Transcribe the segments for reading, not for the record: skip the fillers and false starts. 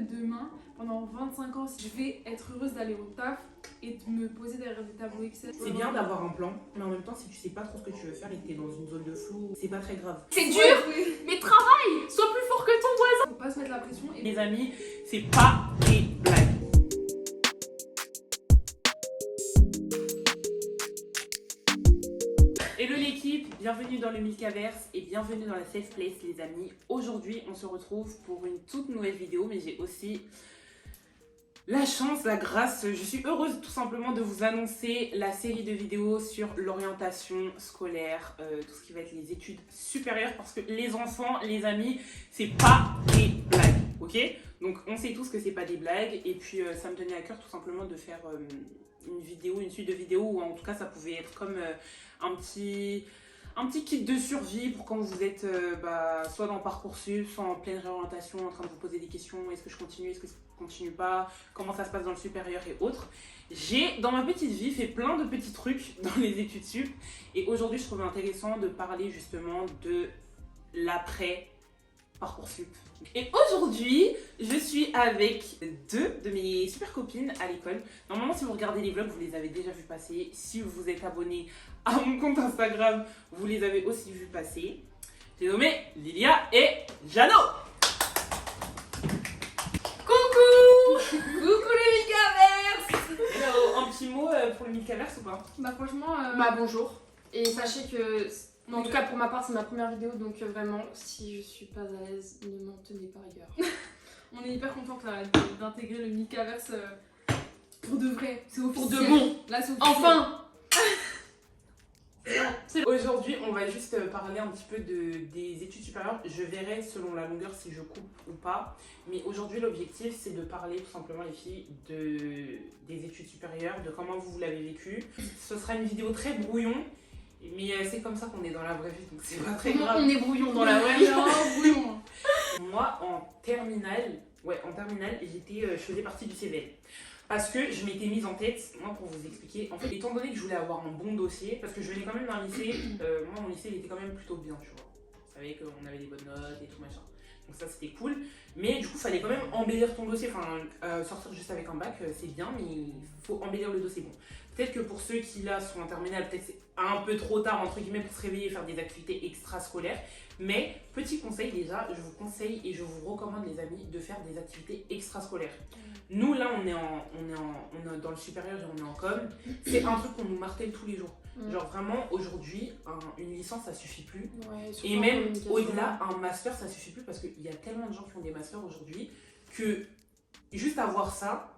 demain, pendant 25 ans, si je vais être heureuse d'aller au taf et de me poser derrière des tableaux Excel. C'est bien d'avoir un plan, mais en même temps, si tu sais pas trop ce que tu veux faire et que t'es dans une zone de flou, c'est pas très grave. C'est dur, mais travaille, sois plus fort que ton voisin. Faut pas se mettre la pression. Et Les amis, c'est pas des blagues. Hello l'équipe, bienvenue dans le Milkaverse et bienvenue dans la Safe Place les amis. Aujourd'hui on se retrouve pour une toute nouvelle vidéo, mais j'ai aussi la chance, la grâce, je suis heureuse tout simplement de vous annoncer la série de vidéos sur l'orientation scolaire, tout ce qui va être les études supérieures, parce que les enfants, les amis, c'est pas des blagues, ok? Donc on sait tous que c'est pas des blagues, et puis ça me tenait à cœur tout simplement de faire une suite de vidéos, où en tout cas ça pouvait être comme un petit kit de survie pour quand vous êtes soit dans Parcoursup, soit en pleine réorientation, en train de vous poser des questions, est-ce que je continue, est-ce que je continue pas, comment ça se passe dans le supérieur et autres. J'ai dans ma petite vie fait plein de petits trucs dans les études sup, et aujourd'hui je trouvais intéressant de parler justement de l'après Parcoursup. Et aujourd'hui, je suis avec deux de mes super copines à l'école. Normalement, si vous regardez les vlogs, vous les avez déjà vus passer. Si vous vous êtes abonné à mon compte Instagram, vous les avez aussi vus passer. J'ai nommé Lilia et Jano. Coucou le Milkaverse. Hello, un petit mot pour le Milkaverse ou pas? Bah franchement, Bonjour. Et sachez que, en tout cas pour ma part, c'est ma première vidéo, donc vraiment, si je suis pas à l'aise, ne m'en tenez pas rigueur. on est hyper contente là, d'intégrer le Milkaverse pour de vrai. C'est officiel. Pour de bon. Là, c'est officiel. Enfin. Aujourd'hui, on va juste parler un petit peu des études supérieures. Je verrai selon la longueur si je coupe ou pas. Mais aujourd'hui, l'objectif, c'est de parler tout simplement, les filles, des études supérieures, de comment vous l'avez vécu. Ce sera une vidéo très brouillon, mais c'est comme ça qu'on est dans la vraie vie, donc c'est pas très grave. On est brouillon dans la vraie vie. Brouillon. Moi, en terminale, je faisais partie du CVL. Parce que je m'étais mise en tête, moi pour vous expliquer, en fait, étant donné que je voulais avoir un bon dossier, parce que je venais quand même d'un lycée, moi mon lycée il était quand même plutôt bien, tu vois. Vous savez qu'on avait des bonnes notes et tout machin. Donc ça c'était cool. Mais du coup, il fallait quand même embellir ton dossier. Enfin, sortir juste avec un bac, c'est bien, mais il faut embellir le dossier. Bon, peut-être que pour ceux qui là sont en terminale, peut-être c'est un peu trop tard, entre guillemets, pour se réveiller et faire des activités extrascolaires. Mais petit conseil déjà, je vous conseille et je vous recommande les amis de faire des activités extrascolaires. Nous là on est dans le supérieur et on est en com. C'est un truc qu'on nous martèle tous les jours. Genre vraiment aujourd'hui une licence ça suffit plus. Ouais, Et même au-delà un master ça suffit plus, parce qu'il y a tellement de gens qui font des masters aujourd'hui que juste avoir ça,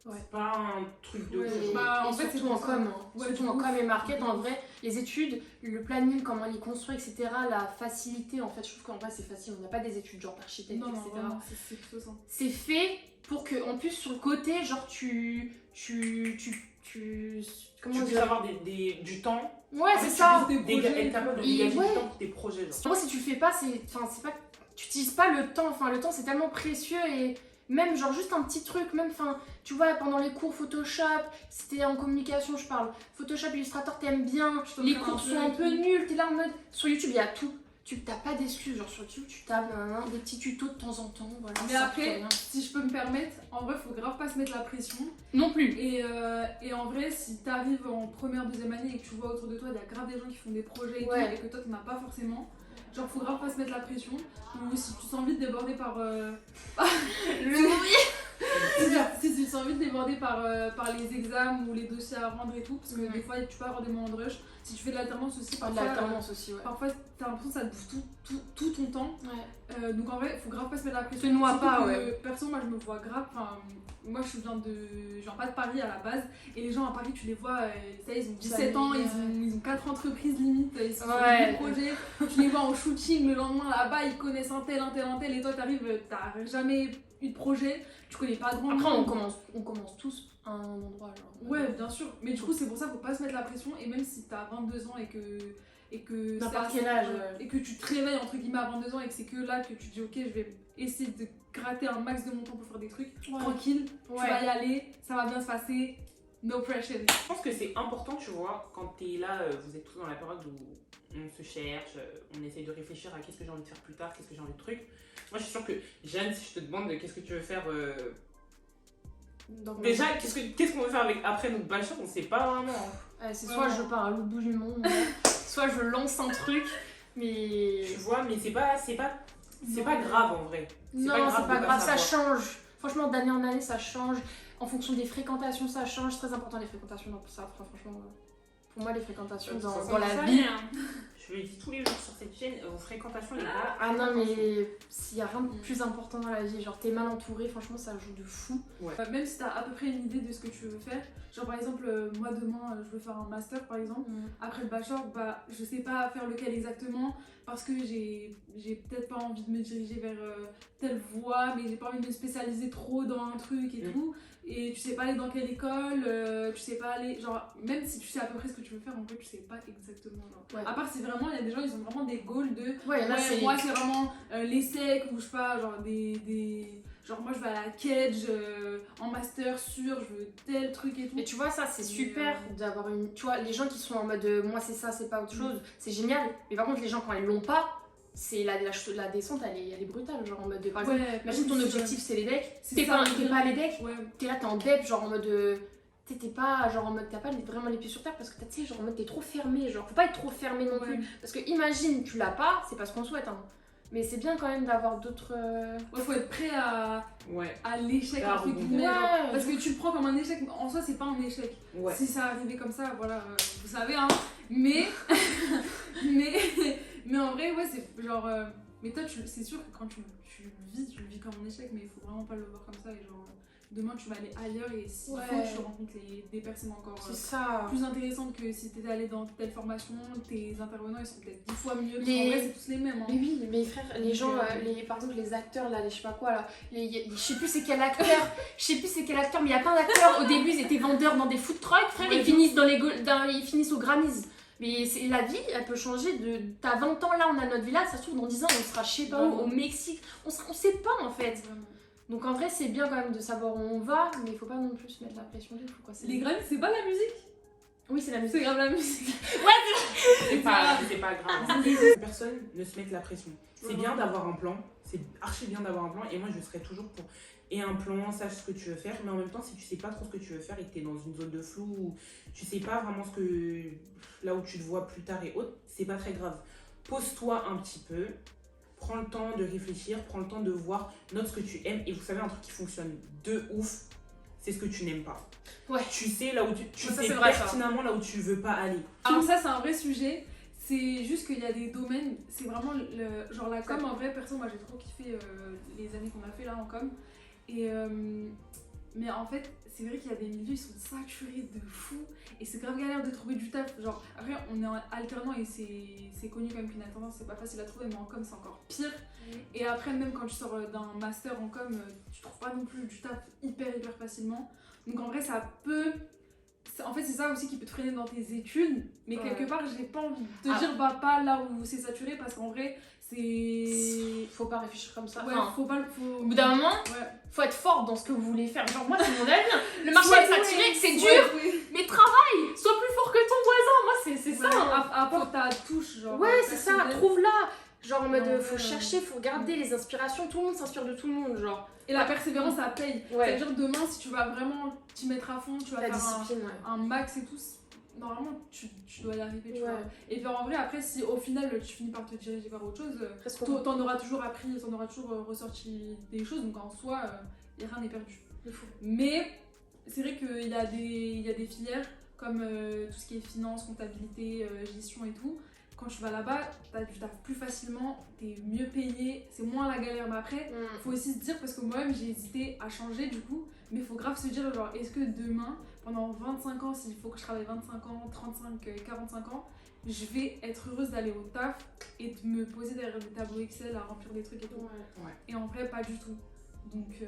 c'est pas un truc de fou. Bah, en fait, surtout en com, surtout en com et market, en vrai, les études, le planning, comment il est construit, etc., la facilité, en fait, je trouve qu'en vrai c'est facile, on n'a pas des études genre d'architecte, Non, etc. vraiment, c'est plutôt ça. C'est fait pour que, en plus, sur le côté, genre comment Tu puisses dire, avoir du temps. ouais, c'est ça. Être capable de dégager du ouais. temps pour tes projets. Genre. En vrai, si tu le fais pas, c'est pas, tu utilises pas le temps, enfin, le temps c'est tellement précieux, et même genre juste un petit truc, même, enfin, tu vois, pendant les cours Photoshop, c'était en communication, je parle, Photoshop, Illustrator, t'aimes bien, les cours sont un peu nuls, t'es là en mode, sur YouTube, il y a tout. Tu t'as pas d'excuses, genre sur YouTube, tu tapes des petits tutos de temps en temps, voilà. Mais après, si je peux me permettre, en vrai, faut grave pas se mettre la pression. Non plus. Et en vrai, si t'arrives en première, deuxième année et que tu vois autour de toi, il y a grave des gens qui font des projets et tout, et que toi, t'en as pas forcément. Genre, faut grave pas se mettre la pression. Ou si tu sens vite débordé par. Si tu sens vite débordé par les examens ou les dossiers à rendre et tout, parce que des fois, tu peux avoir des moments de rush. Si tu fais de l'alternance aussi, Parfois, parfois t'as l'impression que ça te bouffe tout ton temps. Ouais. Donc en vrai, faut grave pas se mettre la pression. Te noie Surtout pas, que, ouais. Perso, moi je me vois grave. Moi je viens pas de Paris à la base. Et les gens à Paris, tu les vois, ça y est, ils ont 17 ans, ils ont 4 entreprises limite, ils sont sur des projets. Tu les vois en shooting le lendemain là-bas, ils connaissent un tel. Et toi t'arrives, t'as jamais eu de projet, tu connais pas grand Après, monde. on commence tous à un endroit, genre. Ouais, bien sûr. Mais du coup, c'est pour ça, faut pas se mettre la pression. Et même si t'as 22 ans et que N'importe quel âge, et que tu te réveilles entre guillemets à 22 ans et que c'est que là que tu te dis ok, je vais essayer de gratter un max de mon temps pour faire des trucs, tranquille, tu vas y aller, ça va bien se passer, No pressure. Je pense que c'est important, tu vois, quand t'es là, vous êtes tous dans la période où on se cherche, on essaye de réfléchir à qu'est-ce que j'ai envie de faire plus tard, qu'est-ce que j'ai envie de truc. Moi, je suis sûre que, Jeanne, si je te demande qu'est-ce que tu veux faire... Déjà, qu'est-ce qu'on veut faire après notre bachelor, on sait pas vraiment. C'est soit je pars à l'autre bout du monde, soit je lance un truc, mais... Tu vois, mais c'est pas grave en vrai. Non, c'est pas grave, ça change. Franchement, d'année en année, ça change. En fonction des fréquentations, ça change. C'est très important les fréquentations dans ça. Franchement, pour moi, les fréquentations dans la vie... Je le dis tous les jours sur cette chaîne, vos fréquentations, les gars. Ah non, mais s'il y a rien de plus important dans la vie, genre t'es mal entouré, franchement, ça joue de fou. Ouais. Même si t'as à peu près une idée de ce que tu veux faire, genre par exemple, moi demain, je veux faire un master par exemple. Après le bachelor, bah je sais pas faire lequel exactement parce que j'ai peut-être pas envie de me diriger vers telle voie, mais j'ai pas envie de me spécialiser trop dans un truc et tout. Et tu sais pas aller dans quelle école, tu sais pas aller, genre même si tu sais à peu près ce que tu veux faire, en fait tu sais pas exactement. Genre. À part si vraiment, il y a des gens, ils ont vraiment des goals de moi c'est vraiment l'ESSEC ou je sais pas, genre genre moi je vais à la Kedge en master sûr, je veux tel truc et tout. Et tu vois, ça c'est super d'avoir une. Tu vois, les gens qui sont en mode moi c'est ça, c'est pas autre chose, c'est génial. Mais par contre, les gens quand ils l'ont pas, c'est la descente, elle est brutale. Genre en mode par exemple, imagine ton objectif c'est les decks, t'es pas à les decks, t'es là, t'es en dep, genre en mode. T'es pas genre en mode t'as pas vraiment les pieds sur terre parce que tu sais genre en mode t'es trop fermé, genre faut pas être trop fermé non plus parce que imagine tu l'as pas, c'est pas ce qu'on souhaite hein. Mais c'est bien quand même d'avoir d'autres faut être prêt à l'échec entre guillemets parce que tu le prends comme un échec, en soi c'est pas un échec si ça arrivait comme ça voilà vous savez hein mais mais en vrai c'est genre mais toi c'est sûr que quand tu le vis comme un échec mais il faut vraiment pas le voir comme ça et genre demain tu vas aller ailleurs et s'il faut tu rencontres des personnes encore plus intéressantes que si t'étais allé dans telle formation, tes intervenants ils sont peut-être 10 fois mieux, parce qu'en vrai c'est tous les mêmes hein. Mais oui, mais frère, les gens, par exemple les acteurs là, les je sais pas quoi là, je sais plus c'est quel acteur, mais il y a plein d'acteurs, au début ils étaient vendeurs dans des food trucks, frère, ils finissent ils finissent au Grammys. Mais la vie, elle peut changer t'as 20 ans là, on a notre villa, ça se trouve dans 10 ans on sera je sais pas où, au Mexique, on sait pas en fait. Donc en vrai c'est bien quand même de savoir où on va, mais il faut pas non plus se mettre la pression de fou quoi. Les Grammys c'est pas la musique? Oui c'est la musique. C'est grave la musique. C'est pas grave. Personne ne se mette la pression. C'est bien d'avoir un plan, c'est archi bien d'avoir un plan et moi je serais toujours pour un plan, sache ce que tu veux faire, mais en même temps si tu sais pas trop ce que tu veux faire et que t'es dans une zone de flou ou tu sais pas vraiment là où tu te vois plus tard et autres, c'est pas très grave. Pose-toi un petit peu. Prends le temps de réfléchir, prends le temps de voir, note ce que tu aimes. Et vous savez, un truc qui fonctionne de ouf, c'est ce que tu n'aimes pas. Ouais. Tu sais là où tu sais pertinemment là où tu veux pas aller. Alors ça, c'est un vrai sujet. C'est juste qu'il y a des domaines, c'est vraiment genre la com en vrai, perso, moi j'ai trop kiffé les années qu'on a fait là en com. Et mais en fait, c'est vrai qu'il y a des milieux, ils sont saturés de fou et c'est grave galère de trouver du taf. Genre, après, on est en alternant et c'est connu quand même qu'une alternance c'est pas facile à trouver, mais en com c'est encore pire. Et après, même quand tu sors d'un master en com, tu trouves pas non plus du taf hyper facilement. Donc en vrai, ça peut. En fait, c'est ça aussi qui peut te freiner dans tes études, mais quelque part, j'ai pas envie de te dire bah pas là où c'est saturé parce qu'en vrai, c'est. Faut pas réfléchir comme ça. Ouais, au bout d'un moment, faut être fort dans ce que vous voulez faire. Genre, moi, c'est mon avis. Le marché est saturé, c'est dur, mais travaille, sois plus fort que ton voisin. Moi, c'est ça. Apporte ta touche, genre. Ouais, c'est ça, trouve-la. Genre en mode, faut chercher, faut regarder les inspirations. Tout le monde s'inspire de tout le monde, genre. Et la persévérance, ça paye. C'est-à-dire, demain, si tu vas vraiment t'y mettre à fond, tu vas faire un max et tout. Normalement, tu dois y arriver, tu vois. Et puis en vrai, après, si au final tu finis par te diriger vers autre chose, t'en auras toujours appris, t'en auras toujours ressorti des choses, donc en soi, rien n'est perdu. Mais c'est vrai qu'il y a des filières comme tout ce qui est finance, comptabilité, gestion et tout. Quand tu vas là-bas, tu taffes plus facilement, t'es mieux payé, c'est moins la galère. Mais après, faut aussi se dire, parce que moi-même j'ai hésité à changer du coup, mais faut grave se dire, genre, est-ce que demain, pendant 25 ans, s'il faut que je travaille 25 ans, 35, 45 ans, je vais être heureuse d'aller au taf et de me poser derrière des tableaux Excel à remplir des trucs et tout. Et en vrai, pas du tout. Donc,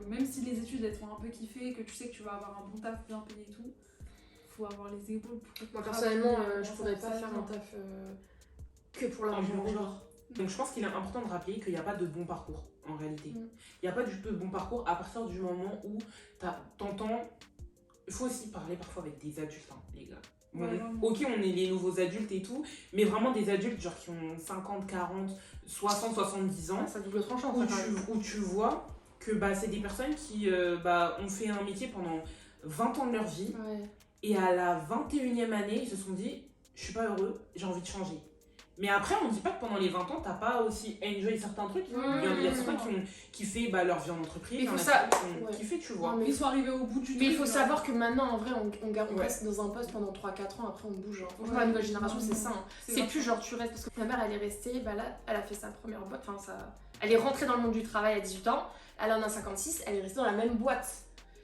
même si les études elles te font un peu kiffer, que tu sais que tu vas avoir un bon taf bien payé et tout, faut avoir les épaules pour. Moi personnellement, je pourrais pas faire un taf que pour l'argent. Donc je pense qu'il est important de rappeler qu'il n'y a pas de bon parcours en réalité. Il n'y a pas du tout de bon parcours à partir du moment où t'entends il faut aussi parler parfois avec des adultes, hein, les gars. Bon, Ouais, ok, on est les nouveaux adultes et tout, mais vraiment des adultes genre qui ont 50, 40, 60, 70 ans, Ça double tranchant, où ça, quand même. où tu vois que bah, c'est des personnes qui ont fait un métier pendant 20 ans de leur vie, Ouais. et à la 21e année, ils se sont dit, je suis pas heureux, j'ai envie de changer. Mais après, on ne dit pas que pendant les 20 ans, t'as pas aussi enjoy certains trucs. Il y a certains qui ont kiffé leur vie en entreprise, Il faut il y en a ça- certains qui ont ouais. kiffé, tu vois. Non, mais Ils sont arrivés au bout du Mais il truc, faut genre. savoir que maintenant, en vrai, on Ouais. reste dans un poste pendant 3-4 ans, après on bouge. Hein. Franchement, Ouais. la nouvelle génération, c'est ça. Hein. C'est C'est vrai. plus genre tu restes. Parce que ma mère, elle est restée, bah là, elle a fait sa première boîte. Enfin, elle est rentrée dans le monde du travail à 18 ans. Elle en a 56, elle est restée dans la même boîte.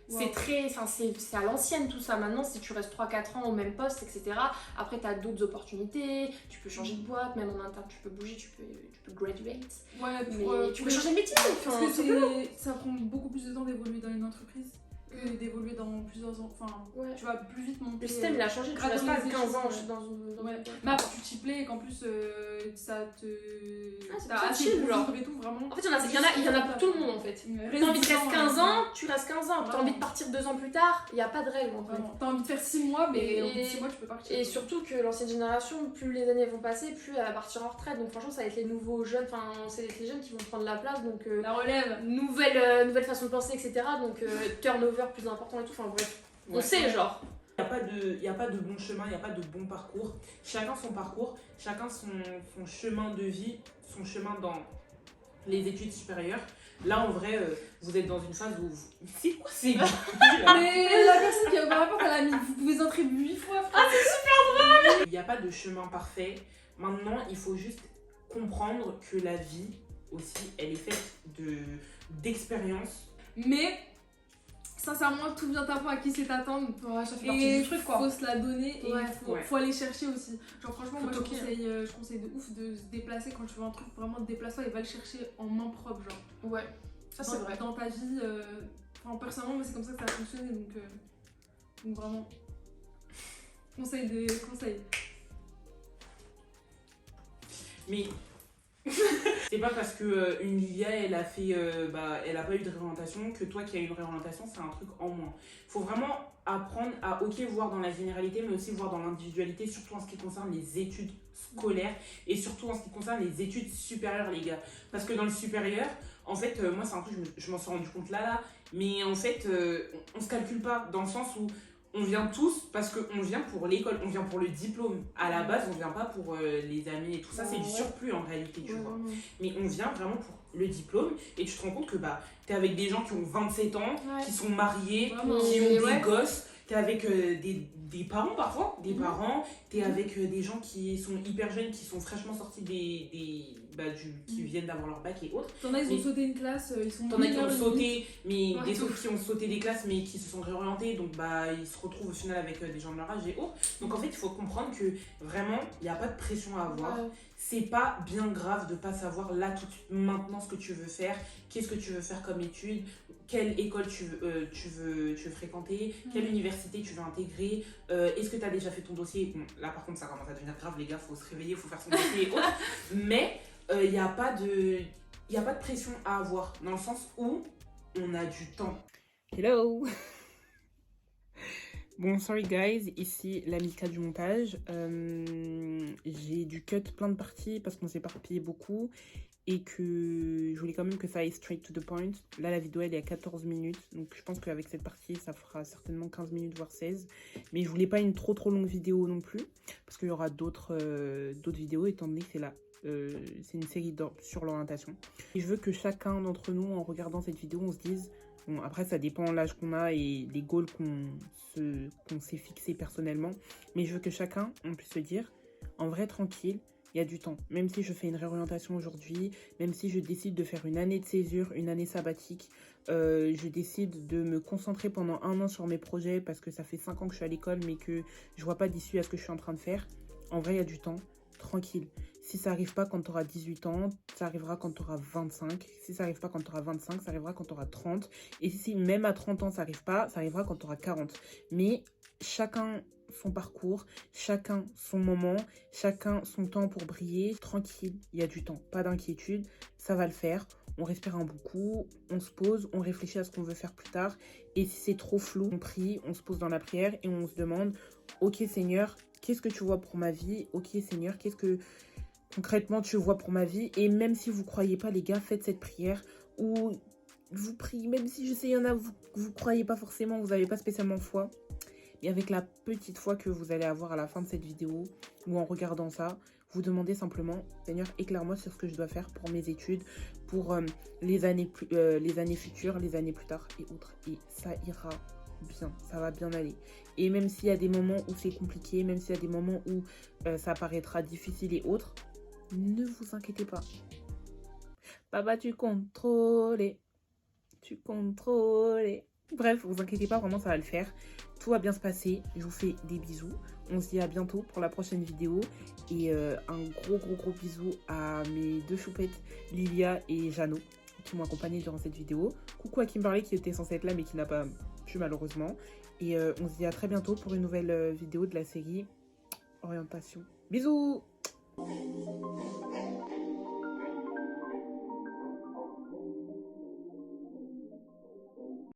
Wow. C'est très. Enfin, c'est à l'ancienne tout ça. Maintenant, si tu restes 3-4 ans au même poste, etc., après, tu as d'autres opportunités. Tu peux changer de boîte, même en interne, tu peux bouger, tu peux graduate. Ouais, Mais pour, tu peux changer de métier. Parce que simplement. ça prend beaucoup plus de temps d'évoluer dans une entreprise que d'évoluer dans plusieurs ans. Enfin, Ouais. tu vas plus vite monter. Le système, il a changé. Tu restes pas 15 ans dans une. Ouais. Mais après, tu t'y plais et qu'en plus, ça te. c'est t'as plus assez chill, de genre. vivre et tout, vraiment. En fait, il y en a pour tout le monde en fait. T'as envie de rester 15 ans, tu restes 15 ans. T'as envie de partir 2 ans plus tard, il n'y a pas de règle en fait. Vraiment. T'as envie de faire 6 mois, mais Et- au bout de 6 mois, tu peux partir. Et surtout que l'ancienne génération, plus les années vont passer, plus elle va partir en retraite. Donc franchement, ça va être les nouveaux jeunes, enfin, c'est les jeunes qui vont prendre la place. Donc La relève. nouvelle façon de penser, etc. Donc turnover plus important et tout. Enfin bref, on Ouais. sait genre. Il n'y a pas de bon chemin, il n'y a pas de bon parcours. Chacun son parcours, chacun son chemin de vie, son chemin dans les études supérieures. Là, en vrai, vous êtes dans une phase où... C'est quoi ces bruits, là Mais la personne qui a ouvert la porte, elle a mis. Vous pouvez entrer 8 fois, frère. Il n'y a pas de chemin parfait. Maintenant, il faut juste comprendre que la vie, aussi, elle est faite d'expériences. Mais. Sincèrement, tout vient t'apprendre à qui c'est t'attendre. Ouais, ça fait Et partie du truc quoi. faut se la donner et Ouais. faut aller chercher aussi. Genre franchement, Faut moi toquer. je conseille de ouf de se déplacer quand tu veux un truc, vraiment déplace-toi et va le chercher en main propre, genre. Ouais, ça c'est vrai. Dans ta vie, enfin personnellement, moi c'est comme ça que ça a fonctionné, donc vraiment. Conseil. Mais c'est pas parce que une Livia elle a fait elle a pas eu de réorientation que toi qui as eu une réorientation c'est un truc en moins. Faut vraiment apprendre à voir dans la généralité mais aussi voir dans l'individualité, surtout en ce qui concerne les études scolaires et surtout en ce qui concerne les études supérieures les gars. Parce que dans le supérieur, en fait moi c'est un truc je m'en suis rendu compte là mais en fait on se calcule pas dans le sens où on vient tous parce qu'on vient pour l'école, on vient pour le diplôme. À la base, on vient pas pour les amis et tout ça, c'est du surplus en réalité, tu vois. Mais on vient vraiment pour le diplôme et tu te rends compte que t'es avec des gens qui ont 27 ans, qui sont mariés, Vraiment. qui ont des Ouais. gosses, t'es avec des parents parfois, parents, t'es avec des gens qui sont hyper jeunes, qui sont fraîchement sortis qui viennent d'avoir leur bac et autres. T'en as, ils ont Mais- sauté une classe, ils sont. T'en as qui ont mineurs, sauté, mais Ouais, des tout. autres qui ont sauté des classes mais qui se sont réorientés, donc ils se retrouvent au final avec des gens de leur âge et autres. Donc en fait, il faut comprendre que vraiment, il n'y a pas de pression à avoir. Ouais. C'est pas bien grave de pas savoir là tout de suite maintenant ce que tu veux faire, qu'est-ce que tu veux faire comme étude, quelle école tu veux fréquenter, quelle université tu veux intégrer, est-ce que tu as déjà fait ton dossier. Bon, là par contre ça commence à devenir grave les gars, faut se réveiller, faut faire son dossier et autres. Mais il n'y a pas de pression à avoir dans le sens où on a du temps. Hello. Bon, sorry guys, ici la Milka du montage. J'ai dû cut plein de parties parce qu'on s'est éparpillé beaucoup et que je voulais quand même que ça aille straight to the point. Là, la vidéo elle est à 14 minutes, donc je pense qu'avec cette partie, ça fera certainement 15 minutes, voire 16. Mais je voulais pas une trop longue vidéo non plus parce qu'il y aura d'autres vidéos étant donné que c'est une série sur l'orientation. Et je veux que chacun d'entre nous, en regardant cette vidéo, on se dise... Bon, après, ça dépend de l'âge qu'on a et des goals qu'on s'est fixés personnellement. Mais je veux que chacun, on puisse se dire, en vrai, tranquille, il y a du temps. Même si je fais une réorientation aujourd'hui, même si je décide de faire une année de césure, une année sabbatique, je décide de me concentrer pendant 1 an sur mes projets parce que ça fait 5 ans que je suis à l'école, mais que je vois pas d'issue à ce que je suis en train de faire. En vrai, il y a du temps. Tranquille. Si ça n'arrive pas quand tu auras 18 ans, ça arrivera quand tu auras 25. Si ça n'arrive pas quand tu auras 25, ça arrivera quand tu auras 30. Et si même à 30 ans, ça n'arrive pas, ça arrivera quand tu auras 40. Mais chacun son parcours, chacun son moment, chacun son temps pour briller. Tranquille, il y a du temps. Pas d'inquiétude, ça va le faire. on respire un bon coup, on se pose, on réfléchit à ce qu'on veut faire plus tard. Et si c'est trop flou, on prie, on se pose dans la prière et on se demande, ok Seigneur, qu'est-ce que tu vois pour ma vie? Ok Seigneur, qu'est-ce que concrètement tu vois pour ma vie? Et même si vous croyez pas les gars, faites cette prière où vous priez, même si je sais il y en a, vous croyez pas forcément, vous n'avez pas spécialement foi. Et avec la petite foi que vous allez avoir à la fin de cette vidéo ou en regardant ça, vous demandez simplement, Seigneur, éclaire-moi sur ce que je dois faire pour mes études, pour les années futures, les années plus tard et autres. Et ça ira bien, ça va bien aller. Et même s'il y a des moments où c'est compliqué, même s'il y a des moments où ça paraîtra difficile et autres, ne vous inquiétez pas. Papa, tu contrôles. Bref, vous inquiétez pas, vraiment ça va le faire. Tout va bien se passer. Je vous fais des bisous. On se dit à bientôt pour la prochaine vidéo. Et un gros bisou à mes deux choupettes, Lilia et Jeannot, qui m'ont accompagné durant cette vidéo. Coucou à Kimberly qui était censée être là mais qui n'a pas pu malheureusement. Et on se dit à très bientôt pour une nouvelle vidéo de la série Orientation. Bisous!